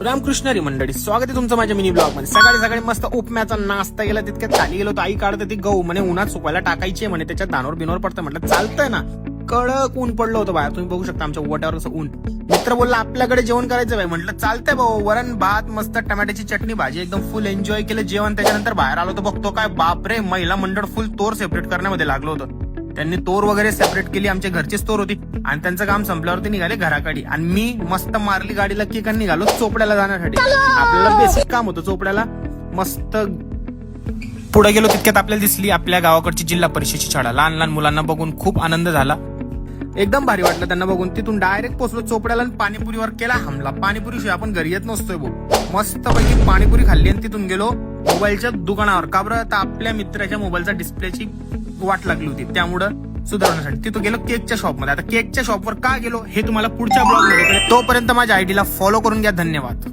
रामकृष्ण हरी मंडळी, स्वागत आहे तुमचं माझ्या मिनी ब्लॉग मध्ये। सकाळी सकाळी मस्त उपम्याचा नाश्ता केला, तितक्यात खाली गेलो तर आई काढते ती गहू म्हणे उन्हात सुकवायला टाकायची म्हणे, त्याच्यात दानवर बिनवर पडतं। म्हटलं चालतंय ना, कडक ऊन पडलं होतं बाहेर, तुम्ही बघू शकता आमच्या ओट्यावर असं ऊन। मित्र बोलला आपल्याकडे जेवण करायचं बाई, म्हटलं चालतंय भाऊ। वरण भात मस्त टमाट्याची चटणी भाजी, एकदम फुल एन्जॉय केलं जेवण। त्याच्यानंतर बाहेर आलो तर बघतो काय बापरे, महिला मंडळ फुल तोर सेपरेट करण्यामध्ये लागलं होतं। त्यांनी तोर वगैरे सेपरेट केली, आमच्या घरचीच तोर होती आणि त्यांचं काम संपल्यावरती निघाले घराकडे आणि मी मस्त मारली गाडीला किक आणि निघालो चोपड्याला जाण्यासाठी। आपल्याला बेसिक काम होतं चोपड्याला। मस्त पुढे गेलो तितक्यात आपल्याला दिसली आपल्या गावाकडची जिल्हा परिषदेची शाळा। लहान लहान मुलांना बघून खूप आनंद झाला, एकदम भारी वाटलं त्यांना बघून। तिथून डायरेक्ट पोहोचलो चोपड्याला आणि पाणीपुरीवर केला हमला। पाणीपुरीशिवाय आपण घरी येत नसतोय भाऊ। मस्त पैकी पाणीपुरी खाल्ली आणि तिथून गेलो मोबाईलच्या दुकानावर। का बरं, तर आपल्या मित्राच्या मोबाईलचा डिस्प्लेची वाट लागली होती, त्यामुळं सुधारण्यासाठी तिथं गेलो केकच्या शॉपमध्ये। आता केकच्या शॉपवर का गेलो हे तुम्हाला पुढच्या ब्लॉग मध्ये कळेल। तोपर्यंत माझ्या आयडीला फॉलो करून घ्या। धन्यवाद।